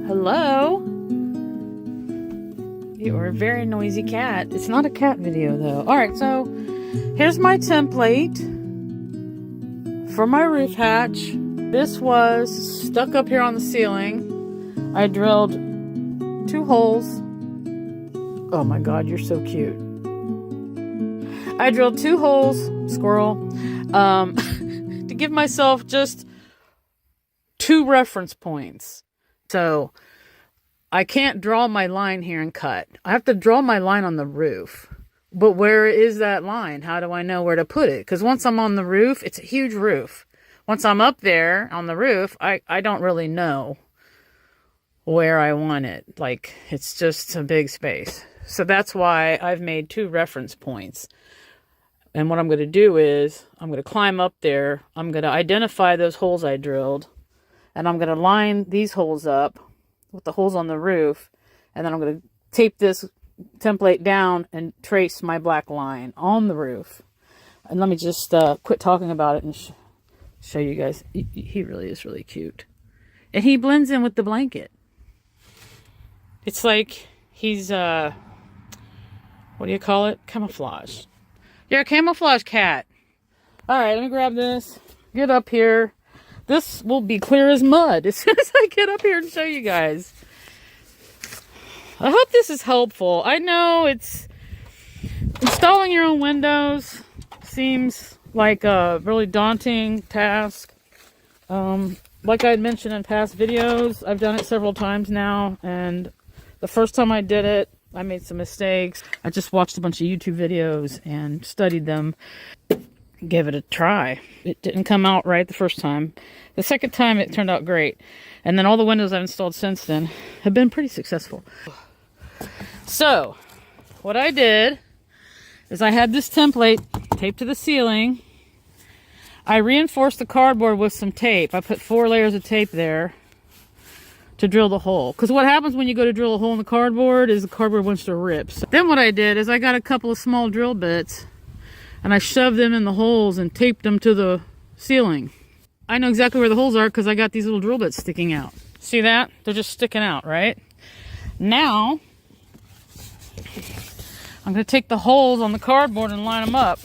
Hello? You are a very noisy cat. It's not a cat video though. Alright, so here's my template for my roof hatch. This was stuck up here on the ceiling. I drilled 2 holes. Oh my god, you're so cute. I drilled 2 holes, squirrel, to give myself just 2 reference points. So I can't draw my line here and cut. I have to draw my line on the roof. But where is that line? How do I know where to put it? Because once I'm on the roof, it's a huge roof. Once I'm up there on the roof, I don't really know where I want it. Like, it's just a big space. So that's why I've made 2 reference points. And what I'm going to do is, I'm going to climb up there. I'm going to identify those holes I drilled. And I'm going to line these holes up with the holes on the roof. And then I'm going to tape this template down and trace my black line on the roof. And let me just quit talking about it and show you guys. He really is really cute. And he blends in with the blanket. It's like he's, what do you call it? Camouflage. You're a camouflage cat. Alright, let me grab this. Get up here. This will be clear as mud as soon as I get up here and show you guys. I hope this is helpful. I know it's installing your own windows seems like a really daunting task. Like I had mentioned in past videos, I've done it several times now, and the first time I did it, I made some mistakes. I just watched a bunch of YouTube videos and studied them. Give it a try. It didn't come out right the first time. The second time it turned out great. And then all the windows I've installed since then have been pretty successful. So, what I did is I had this template taped to the ceiling. I reinforced the cardboard with some tape. I put 4 layers of tape there to drill the hole. Because what happens when you go to drill a hole in the cardboard is the cardboard wants to rip. So then what I did is I got a couple of small drill bits and I shoved them in the holes and taped them to the ceiling. I know exactly where the holes are because I got these little drill bits sticking out. See that? They're just sticking out, right? Now, I'm going to take the holes on the cardboard and line them up.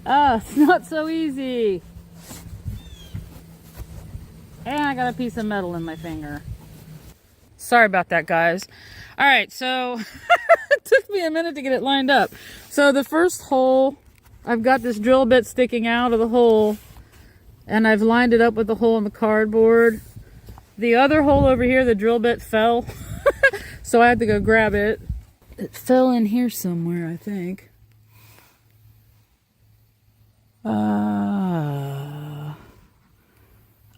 Ah, it's not so easy. And I got a piece of metal in my finger. Sorry about that, guys. Alright, so it took me a minute to get it lined up. So the first hole, I've got this drill bit sticking out of the hole, and I've lined it up with the hole in the cardboard. The other hole over here, the drill bit fell, so I had to go grab it. It fell in here somewhere, I think. I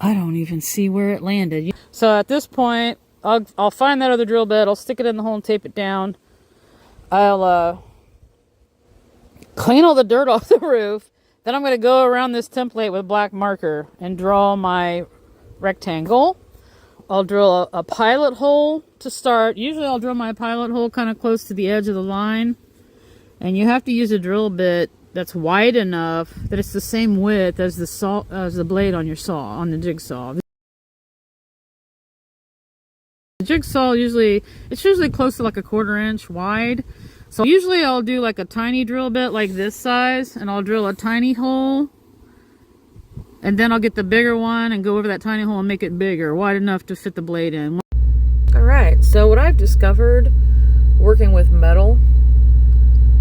don't even see where it landed. So at this point, I'll find that other drill bit, I'll stick it in the hole and tape it down. I'll clean all the dirt off the roof. Then I'm going to go around this template with black marker and draw my rectangle. I'll drill a pilot hole to start. Usually I'll drill my pilot hole kind of close to the edge of the line. And you have to use a drill bit that's wide enough that it's the same width as the blade on your saw, on the jigsaw. The jigsaw it's usually close to like a 1/4 inch wide. So usually I'll do like a tiny drill bit like this size, and I'll drill a tiny hole, and then I'll get the bigger one and go over that tiny hole and make it bigger, wide enough to fit the blade in. Alright, so what I've discovered working with metal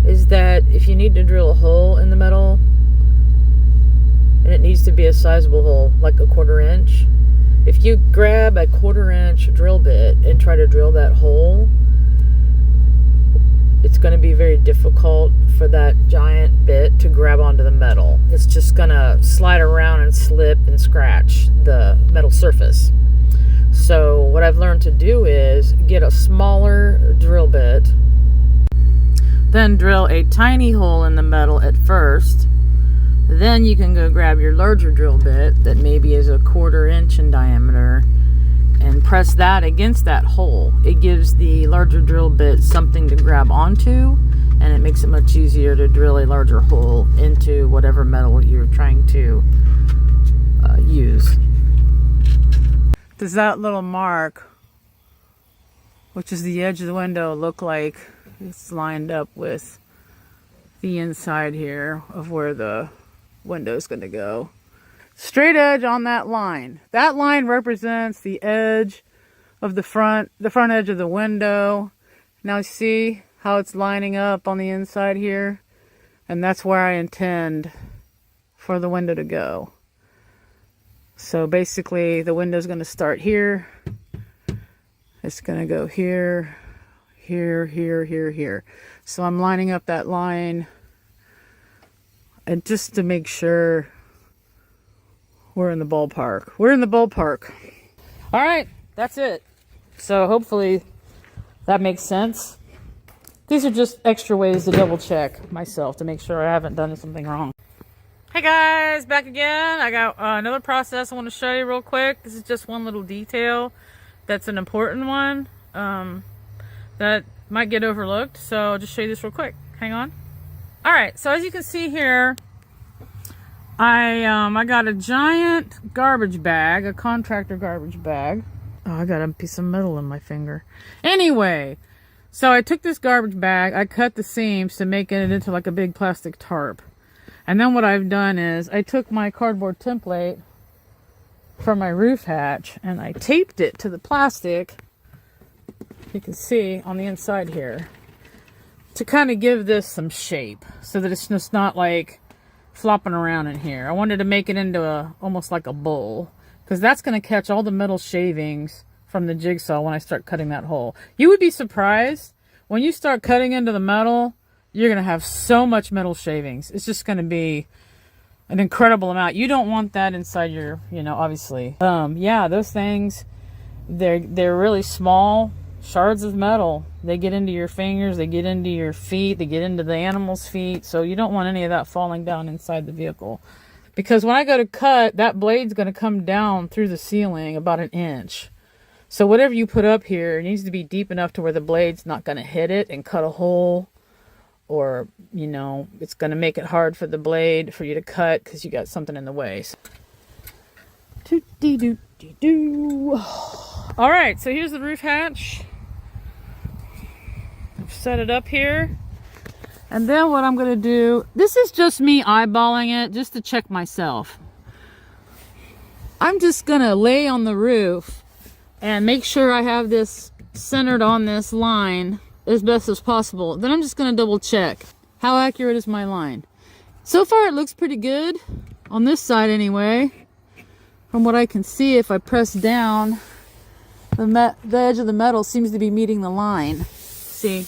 is that if you need to drill a hole in the metal, and it needs to be a sizable hole, like a 1/4 inch, if you grab a 1/4 inch drill bit and try to drill that hole, it's going to be very difficult for that giant bit to grab onto the metal. It's just going to slide around and slip and scratch the metal surface. So what I've learned to do is get a smaller drill bit, then drill a tiny hole in the metal at first. Then you can go grab your larger drill bit that maybe is a 1/4 inch in diameter and press that against that hole. It gives the larger drill bit something to grab onto, and it makes it much easier to drill a larger hole into whatever metal you're trying to use. Does that little mark which is the edge of the window, look like it's lined up with the inside here of where the window is going to go. Straight edge on that line. That line represents the edge of the front edge of the window. Now see how it's lining up on the inside here? And that's where I intend for the window to go. So basically the window's going to start here. It's going to go here, here, here, here, here. So I'm lining up that line, and just to make sure we're in the ballpark. We're in the ballpark. All right, that's it. So hopefully that makes sense. These are just extra ways to double check myself to make sure I haven't done something wrong. Hey guys, back again. I got another process I want to show you real quick. This is just one little detail that's an important one that might get overlooked. So I'll just show you this real quick. Hang on. All right, so as you can see here, I got a giant garbage bag, a contractor garbage bag. Oh, I got a piece of metal in my finger. Anyway, so I took this garbage bag, I cut the seams to make it into like a big plastic tarp. And then what I've done is I took my cardboard template for my roof hatch and I taped it to the plastic, you can see on the inside here, to kind of give this some shape so that it's just not like flopping around in here. I wanted to make it into almost like a bowl, because that's going to catch all the metal shavings from the jigsaw when I start cutting that hole. You would be surprised when you start cutting into the metal, you're going to have so much metal shavings. It's just going to be an incredible amount. You don't want that inside your, obviously. Yeah, those things, they're really small shards of metal. They get into your fingers, they get into your feet, they get into the animal's feet. So you don't want any of that falling down inside the vehicle. Because when I go to cut, that blade's going to come down through the ceiling about 1 inch. So whatever you put up here needs to be deep enough to where the blade's not going to hit it and cut a hole. Or, it's going to make it hard for the blade for you to cut because you got something in the way. All right, so here's the roof hatch. I've set it up here. And then what I'm going to do, this is just me eyeballing it just to check myself. I'm just going to lay on the roof and make sure I have this centered on this line as best as possible. Then I'm just going to double check how accurate is my line. So far it looks pretty good on this side anyway. From what I can see, if I press down, the edge of the metal seems to be meeting the line. See,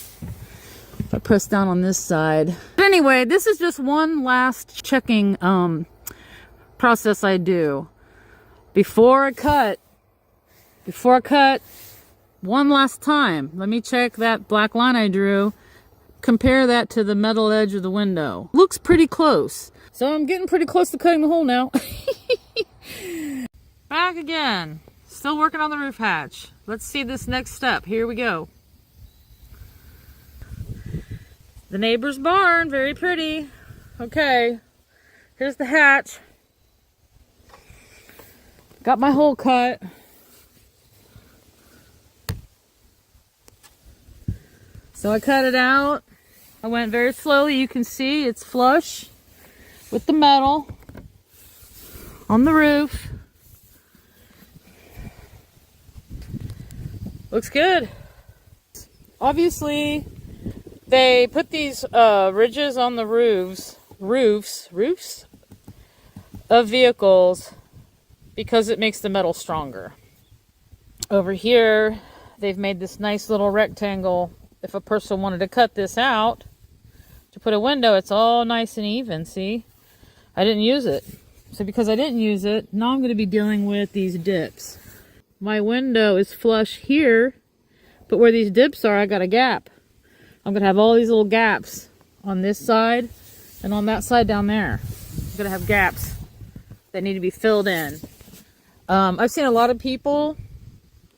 if I press down on this side. But anyway, this is just one last checking process I do before I cut. One last time, let me check that black line I drew, compare that to the metal edge of the window. Looks pretty close. So I'm getting pretty close to cutting the hole now. Back again. Still working on the roof hatch. Let's see this next step. Here we go. The neighbor's barn, very pretty. Okay, here's the hatch. Got my hole cut. So I cut it out. I went very slowly. You can see it's flush with the metal on the roof. Looks good. Obviously, they put these ridges on the roofs of vehicles because it makes the metal stronger. Over here, they've made this nice little rectangle. If a person wanted to cut this out to put a window, it's all nice and even, see? I didn't use it. So because I didn't use it, now I'm going to be dealing with these dips. My window is flush here, but where these dips are, I got a gap. I'm going to have all these little gaps on this side and on that side down there. I'm going to have gaps that need to be filled in. I've seen a lot of people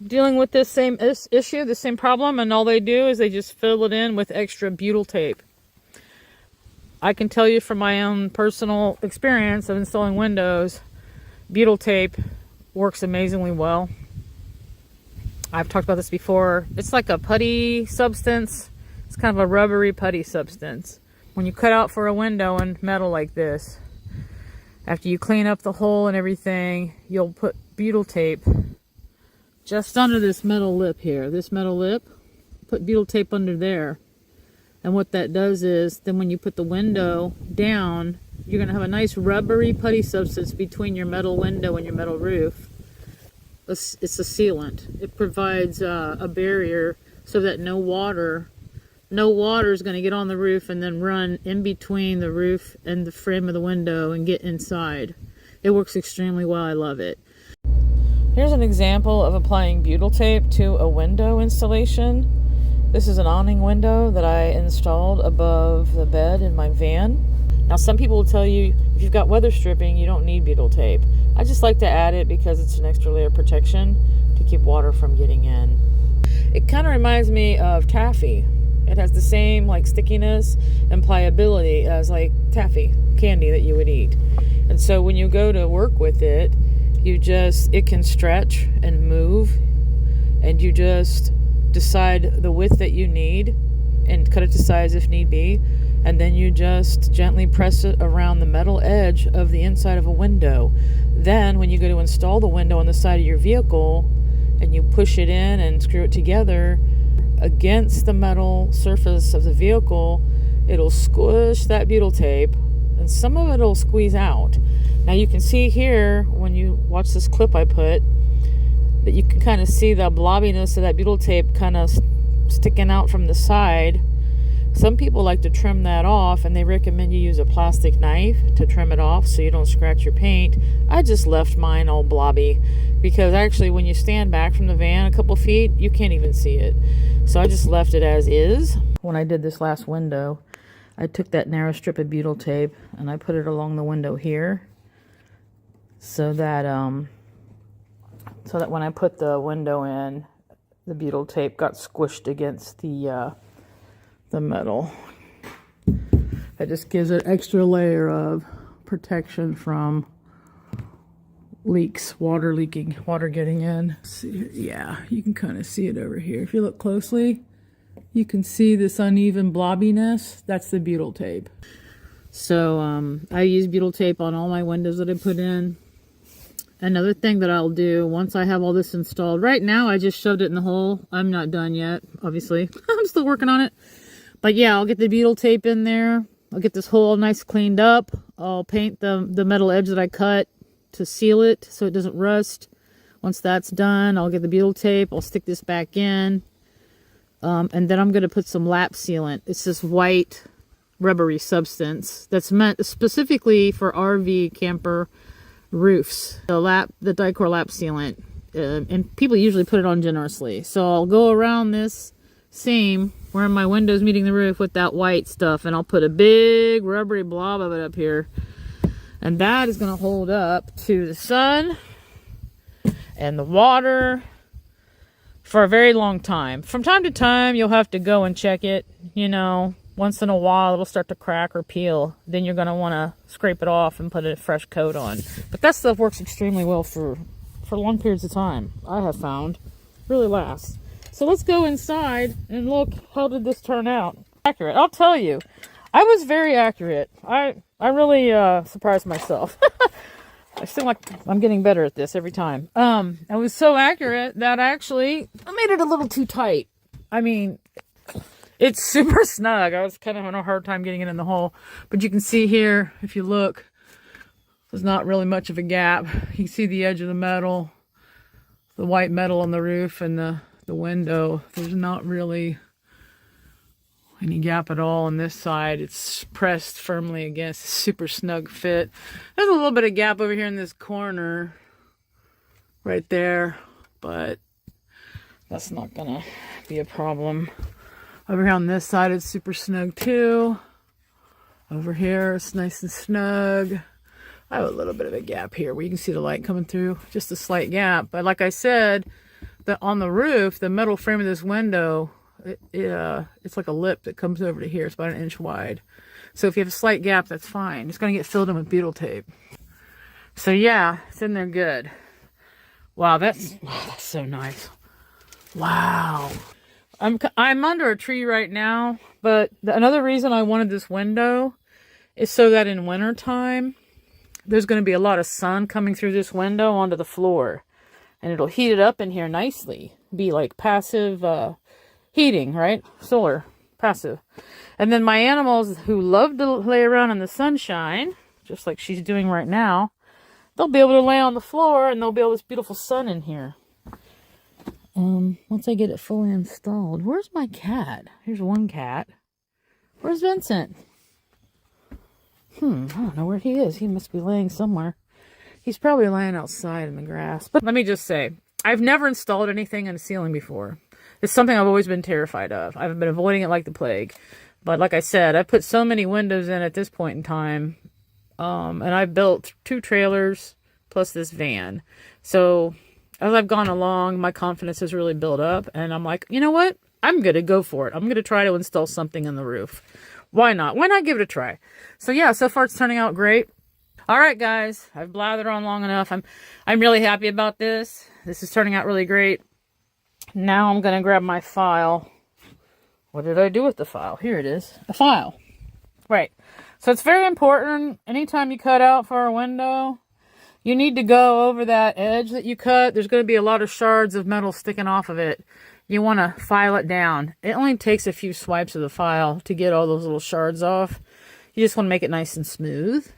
dealing with this same issue, the same problem, and all they do is they just fill it in with extra butyl tape. I can tell you from my own personal experience of installing windows, butyl tape works amazingly well. I've talked about this before. It's like a putty substance. It's kind of a rubbery putty substance. When you cut out for a window in metal like this, after you clean up the hole and everything, you'll put butyl tape just under this metal lip here. This metal lip, put butyl tape under there. And what that does is, then when you put the window down, you're going to have a nice rubbery putty substance between your metal window and your metal roof. It's a sealant. It provides a barrier so that no water is going to get on the roof and then run in between the roof and the frame of the window and get inside. It works extremely well. I love it. Here's an example of applying butyl tape to a window installation. This is an awning window that I installed above the bed in my van. Now, some people will tell you if you've got weather stripping, you don't need butyl tape. I just like to add it because it's an extra layer of protection to keep water from getting in. It kind of reminds me of taffy. It has the same like stickiness and pliability as like taffy candy that you would eat. And so when you go to work with it, it can stretch and move, and you just decide the width that you need and cut it to size if need be, and then you just gently press it around the metal edge of the inside of a window. Then when you go to install the window on the side of your vehicle and you push it in and screw it together against the metal surface of the vehicle, it'll squish that butyl tape and some of it will squeeze out. Now you can see here when you watch this clip I put that you can kind of see the blobbiness of that butyl tape kind of sticking out from the side. Some people like to trim that off, and they recommend you use a plastic knife to trim it off so you don't scratch your paint. I just left mine all blobby because actually when you stand back from the van a couple feet, you can't even see it. So I just left it as is. When I did this last window, I took that narrow strip of butyl tape and I put it along the window here so that when I put the window in, the butyl tape got squished against the metal. That just gives it an extra layer of protection from leaks, water leaking, water getting in. See here? Yeah, you can kind of see it over here. If you look closely, you can see this uneven blobbiness. That's the butyl tape. So I use butyl tape on all my windows that I put in. Another thing that I'll do once I have all this installed, right now I just shoved it in the hole. I'm not done yet, obviously. I'm still working on it. But yeah, I'll get the butyl tape in there. I'll get this hole nice cleaned up. I'll paint the metal edge that I cut to seal it so it doesn't rust. Once that's done, I'll get the butyl tape. I'll stick this back in. And then I'm going to put some lap sealant. It's this white rubbery substance that's meant specifically for RV camper roofs. The Dicor lap sealant. And people usually put it on generously. So I'll go around this seam where my window's meeting the roof with that white stuff, and I'll put a big rubbery blob of it up here, and that is going to hold up to the sun and the water for a very long time. From time to time you'll have to go and check it, you know, once in a while it'll start to crack or peel. Then you're going to want to scrape it off and put a fresh coat on. But that stuff works extremely well for long periods of time, I have found. Really lasts. So let's go inside and look, how did this turn out? Accurate. I'll tell you, I was very accurate. I really surprised myself. I seem like I'm getting better at this every time. I was so accurate that I made it a little too tight. I mean, it's super snug. I was kind of having a hard time getting it in the hole. But you can see here, if you look, there's not really much of a gap. You can see the edge of the metal, the white metal on the roof, and the window. There's not really any gap at all on this side. It's pressed firmly against. Super snug fit. There's a little bit of gap over here in this corner right there, but that's not gonna be a problem. Over here on this side it's super snug too. Over here it's nice and snug. I have a little bit of a gap here where you can see the light coming through, just a slight gap. But like I said, on the roof, the metal frame of this window, it's like a lip that comes over to here. It's about 1 inch wide. So if you have a slight gap, that's fine. It's going to get filled in with butyl tape. So yeah, it's in there good. Wow, that's so nice. Wow. I'm under a tree right now, but another reason I wanted this window is so that in wintertime, there's going to be a lot of sun coming through this window onto the floor. And it'll heat it up in here nicely. Be like passive heating, right? Solar, passive. And then my animals who love to lay around in the sunshine, just like she's doing right now, they'll be able to lay on the floor and there'll be all this beautiful sun in here. Once I get it fully installed. Where's my cat? Here's one cat. Where's Vincent? I don't know where he is. He must be laying somewhere. He's probably laying outside in the grass. But let me just say, I've never installed anything in a ceiling before. It's something I've always been terrified of. I've been avoiding it like the plague. But like I said, I put so many windows in at this point in time. And I built 2 trailers plus this van. So as I've gone along, my confidence has really built up. And I'm like, you know what? I'm going to go for it. I'm going to try to install something in the roof. Why not? Why not give it a try? So yeah, so far it's turning out great. All right, guys, I've blathered on long enough. I'm really happy about this. This is turning out really great. Now I'm going to grab my file. What did I do with the file? Here it is. A file. Right. So it's very important. Anytime you cut out for a window, you need to go over that edge that you cut. There's going to be a lot of shards of metal sticking off of it. You want to file it down. It only takes a few swipes of the file to get all those little shards off. You just want to make it nice and smooth.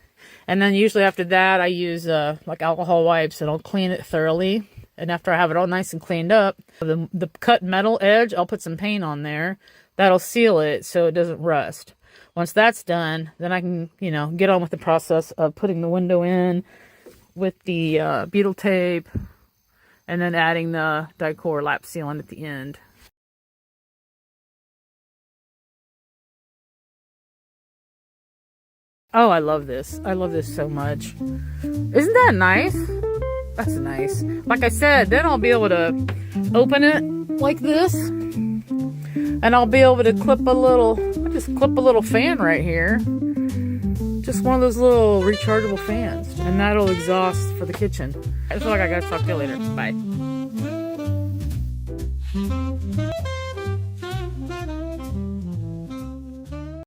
And then usually after that, I use like alcohol wipes and I'll clean it thoroughly. And after I have it all nice and cleaned up, the cut metal edge, I'll put some paint on there. That'll seal it so it doesn't rust. Once that's done, then I can, get on with the process of putting the window in with the beetle tape and then adding the Dicor lap sealant at the end. Oh, I love this. I love this so much. Isn't that nice? That's nice. Like I said, then I'll be able to open it like this. And I'll be able to clip a little fan right here. Just one of those little rechargeable fans. And that'll exhaust for the kitchen. I feel like I gotta talk to you later. Bye.